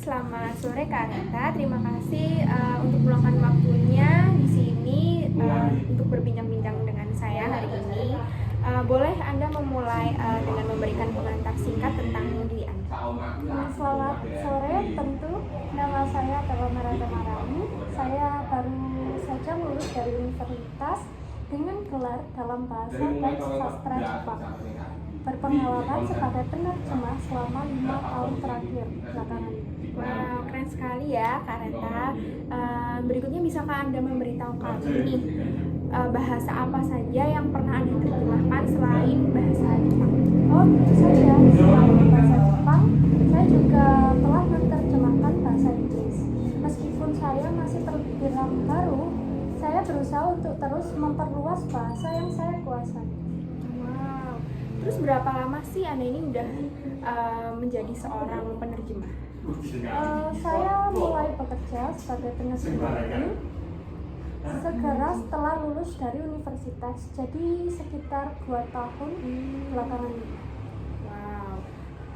selamat sore Kak Agatha. Terima kasih untuk meluangkan waktunya di sini untuk berbincang-bincang dengan saya hari ini. Boleh Anda memulai dengan memberikan pengantar singkat tentang diri Anda? Selamat sore, tentu nama saya adalah Marata Marani. Saya baru saja lulus dari universitas dengan gelar dalam bahasa dan sastra Jepang. Berpengalaman sebagai penerjemah selama 5 tahun terakhir belakangan ini. Wow, keren sekali ya Kak Reta. Berikutnya bisakah Anda memberitahu kami nih bahasa apa saja yang pernah Anda terjemahkan selain bahasa Jepang? Oh, tentu saja. Selain bahasa Jepang, saya juga telah menerjemahkan bahasa Inggris. Meskipun saya masih terbilang baru, saya berusaha untuk terus memperluas bahasa yang saya kuasai. Wow, terus berapa lama sih Anda ini udah menjadi seorang penerjemah? Saya mulai bekerja sebagai penerjemah ini segera setelah lulus dari universitas, jadi sekitar 2 tahun belakangan ini. Wow.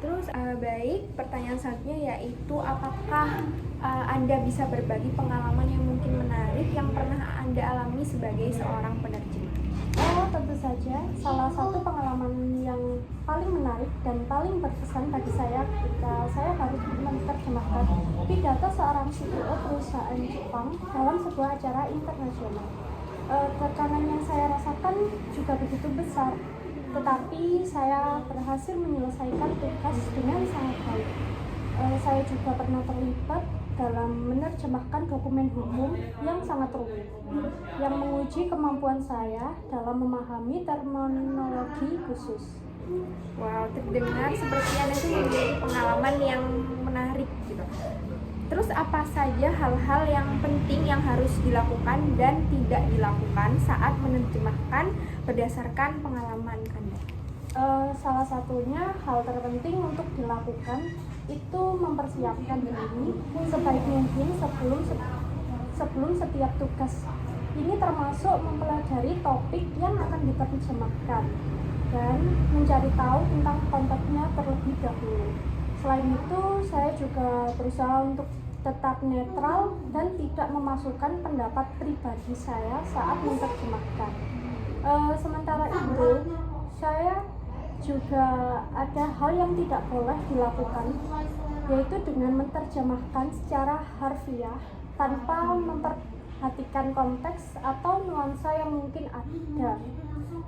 Terus baik, pertanyaan selanjutnya yaitu apakah Anda bisa berbagi pengalaman yang mungkin menarik yang pernah Anda alami sebagai seorang penerjemah? Oh, tentu saja. Salah satu pengalaman yang paling menarik dan paling berkesan bagi saya ketika saya harus menerjemahkan pidato seorang CEO perusahaan Jepang dalam sebuah acara internasional. Tekanan yang saya rasakan juga begitu besar, tetapi saya berhasil menyelesaikan tugas dengan sangat baik. Saya juga pernah terlibat dalam menerjemahkan dokumen hukum yang sangat rumit, yang menguji kemampuan saya dalam memahami terminologi khusus. Wow, terdengar seperti Anda itu memiliki pengalaman yang menarik gitu. Terus apa saja hal-hal yang penting yang harus dilakukan dan tidak dilakukan saat menerjemahkan berdasarkan pengalaman Anda? Salah satunya hal terpenting untuk dilakukan itu mempersiapkan diri sebaik mungkin sebelum setiap tugas. Ini termasuk mempelajari topik yang akan diterjemahkan dan mencari tahu tentang konteksnya terlebih dahulu. Selain itu, saya juga berusaha untuk tetap netral dan tidak memasukkan pendapat pribadi saya saat menerjemahkan. Sementara itu, saya juga ada hal yang tidak boleh dilakukan, yaitu dengan menerjemahkan secara harfiah tanpa memperhatikan konteks atau nuansa yang mungkin ada.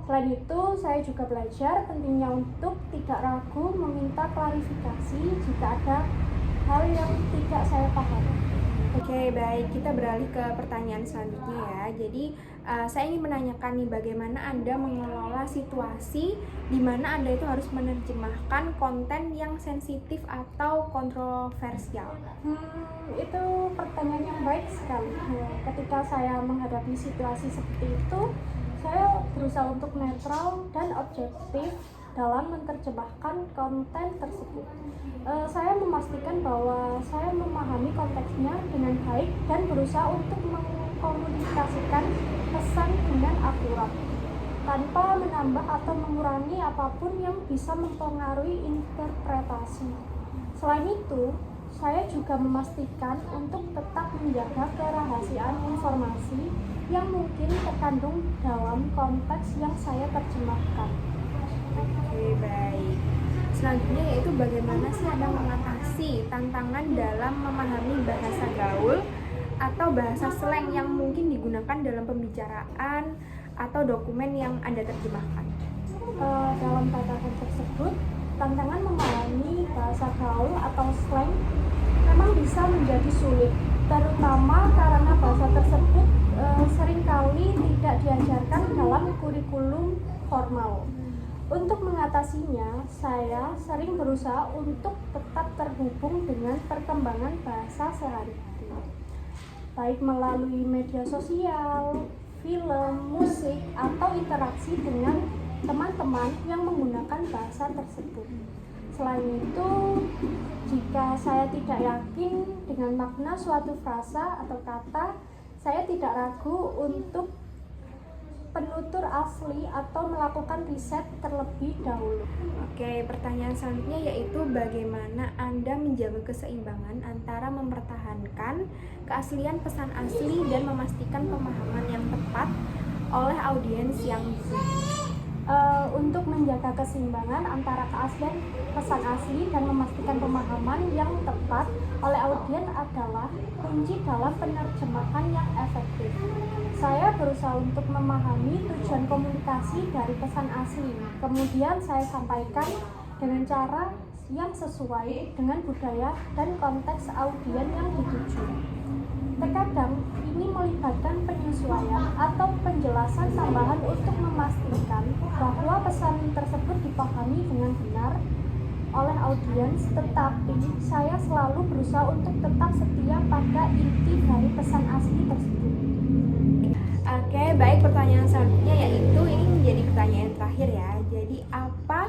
Selain itu, saya juga belajar pentingnya untuk tidak ragu meminta klarifikasi jika ada hal yang tidak saya pahami. Oke, baik, kita beralih ke pertanyaan selanjutnya ya. Jadi saya ingin menanyakan nih bagaimana Anda mengelola situasi di mana Anda itu harus menerjemahkan konten yang sensitif atau kontroversial. Itu pertanyaan yang baik sekali. Ketika saya menghadapi situasi seperti itu, saya berusaha untuk netral dan objektif dalam menerjemahkan konten tersebut. Saya memastikan bahwa saya memahami konteksnya dengan baik dan berusaha untuk mengkomunikasikan pesan dengan akurat, tanpa menambah atau mengurangi apapun yang bisa mempengaruhi interpretasi. Selain itu, saya juga memastikan untuk tetap menjaga kerahasiaan informasi yang mungkin terkandung dalam konteks yang saya terjemahkan. Oke, baik. Selanjutnya yaitu bagaimana sih Anda mengatasi tantangan dalam memahami bahasa gaul atau bahasa slang yang mungkin digunakan dalam pembicaraan atau dokumen yang Anda terjemahkan? Dalam tantangan tersebut, tantangan memahami bahasa gaul atau slang memang bisa menjadi sulit, terutama karena bahasa tersebut seringkali tidak diajarkan dalam kurikulum formal. Untuk mengatasinya, saya sering berusaha untuk tetap terhubung dengan perkembangan bahasa sehari-hari, baik melalui media sosial, film, musik, atau interaksi dengan teman-teman yang menggunakan bahasa tersebut. Selain itu, jika saya tidak yakin dengan makna suatu frasa atau kata, saya tidak ragu untuk penutur asli atau melakukan riset terlebih dahulu. Oke, pertanyaan selanjutnya yaitu bagaimana Anda menjaga keseimbangan antara mempertahankan keaslian pesan asli dan memastikan pemahaman yang tepat oleh audiens yang dituju. Untuk menjaga keseimbangan antara keaslian pesan asli dan memastikan pemahaman yang tepat oleh audiens adalah kunci dalam penerjemahan yang efektif. Saya berusaha untuk memahami tujuan komunikasi dari pesan asli, kemudian saya sampaikan dengan cara yang sesuai dengan budaya dan konteks audiens yang dituju. Terkadang ini melibatkan penyesuaian atau penjelasan tambahan untuk memastikan bahwa pesan tersebut dipahami dengan benar oleh audiens, tetapi saya selalu berusaha untuk tetap setia pada inti dari pesan asli tersebut. Oke, baik, pertanyaan selanjutnya yaitu ini menjadi pertanyaan terakhir ya. Jadi apa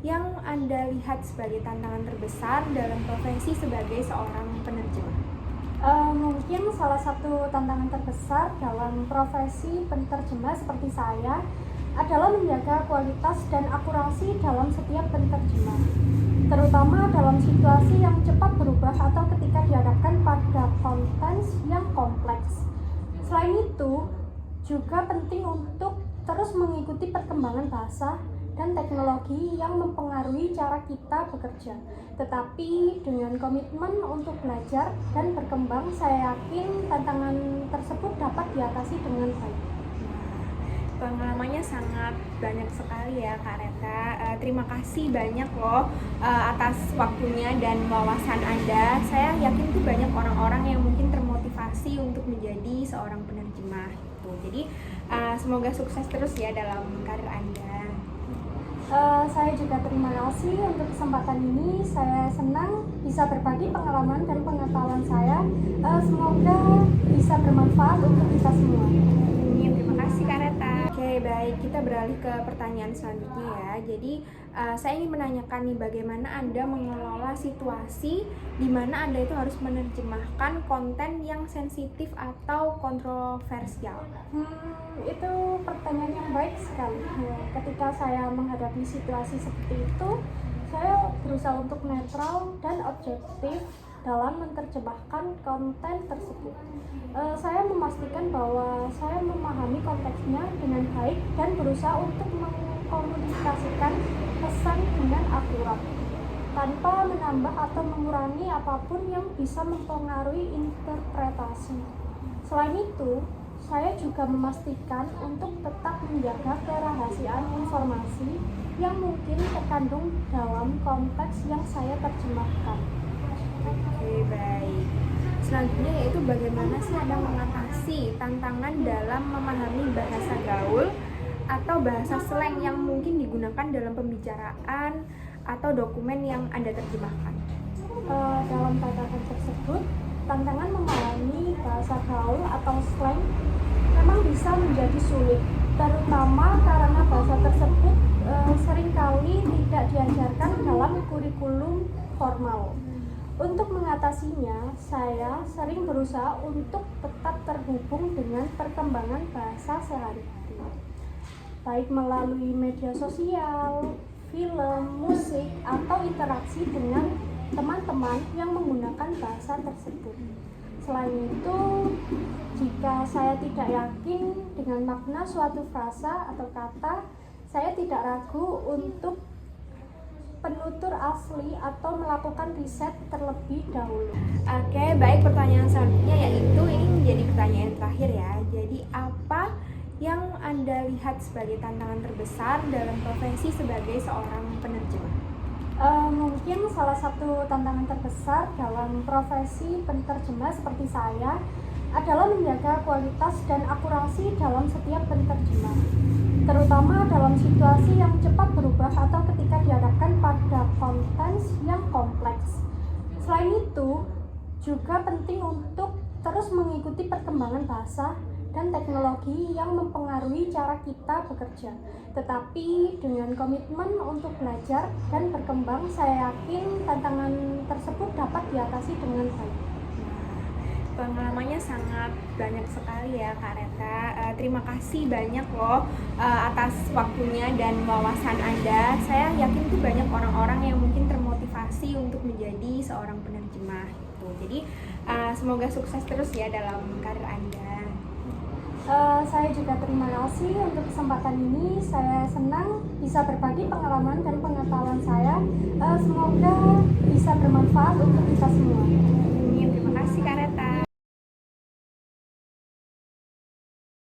yang Anda lihat sebagai tantangan terbesar dalam profesi sebagai seorang penerjemah? Mungkin salah satu tantangan terbesar dalam profesi penerjemah seperti saya adalah menjaga kualitas dan akurasi dalam setiap penerjemah, terutama dalam situasi yang cepat berubah atau ketika dihadapkan pada konten yang kompleks. Selain itu, juga penting untuk terus mengikuti perkembangan bahasa dan teknologi yang mempengaruhi cara kita bekerja. Tetapi dengan komitmen untuk belajar dan berkembang, saya yakin tantangan tersebut dapat diatasi dengan baik. Pengalamannya sangat banyak sekali ya Kak Reta. Terima kasih banyak loh atas waktunya dan wawasan Anda. Saya yakin tuh banyak orang-orang yang mungkin termotivasi untuk menjadi seorang penerjemah gitu. Jadi semoga sukses terus ya dalam karir Anda. Saya juga terima kasih untuk kesempatan ini. Saya senang bisa berbagi pengalaman dan pengetahuan saya. Semoga bisa bermanfaat untuk kita semua. Terima kasih Kak Reta. Oke, baik, kita beralih ke pertanyaan selanjutnya ya. Jadi saya ingin menanyakan nih bagaimana Anda mengelola situasi di mana Anda itu harus menerjemahkan konten yang sensitif atau kontroversial. Itu pertanyaan yang baik sekali. Ketika saya menghadapi situasi seperti itu, saya berusaha untuk netral dan objektif dalam menerjemahkan konten tersebut. Saya memastikan bahwa saya memahami konteksnya dengan baik dan berusaha untuk mengkomunikasikan pesan dengan akurat, tanpa menambah atau mengurangi apapun yang bisa mempengaruhi interpretasi. Selain itu, saya juga memastikan untuk tetap menjaga kerahasiaan informasi yang mungkin terkandung dalam konteks yang saya terjemahkan. Oke, baik. Selanjutnya yaitu bagaimana sih Anda mengatasi tantangan dalam memahami bahasa gaul atau bahasa slang yang mungkin digunakan dalam pembicaraan atau dokumen yang Anda terjemahkan? Dalam tantangan tersebut, tantangan memahami bahasa gaul atau slang memang bisa menjadi sulit, terutama karena bahasa tersebut seringkali tidak diajarkan dalam kurikulum formal. Untuk mengatasinya, saya sering berusaha untuk tetap terhubung dengan perkembangan bahasa sehari-hari, baik melalui media sosial, film, musik, atau interaksi dengan teman-teman yang menggunakan bahasa tersebut. Selain itu, jika saya tidak yakin dengan makna suatu frasa atau kata, saya tidak ragu untuk penutur asli atau melakukan riset terlebih dahulu. Oke, baik, pertanyaan selanjutnya yaitu ini menjadi pertanyaan terakhir ya. Jadi apa yang Anda lihat sebagai tantangan terbesar dalam profesi sebagai seorang penerjemah? Mungkin salah satu tantangan terbesar dalam profesi penerjemah seperti saya adalah menjaga kualitas dan akurasi dalam setiap penerjemah, terutama dalam situasi yang cepat berubah atau ketika dihadapkan pada konten yang kompleks. Selain itu, juga penting untuk terus mengikuti perkembangan bahasa dan teknologi yang mempengaruhi cara kita bekerja. Tetapi dengan komitmen untuk belajar dan berkembang, saya yakin tantangan tersebut dapat diatasi dengan baik. Pengalamannya sangat banyak sekali ya Kak Reta. Terima kasih banyak loh atas waktunya dan wawasan Anda. Saya yakin tuh banyak orang-orang yang mungkin termotivasi untuk menjadi seorang penerjemah gitu. Jadi semoga sukses terus ya dalam karir Anda. Saya juga terima kasih untuk kesempatan ini. Saya senang bisa berbagi pengalaman dan pengetahuan saya. Semoga bisa bermanfaat untuk kita semua.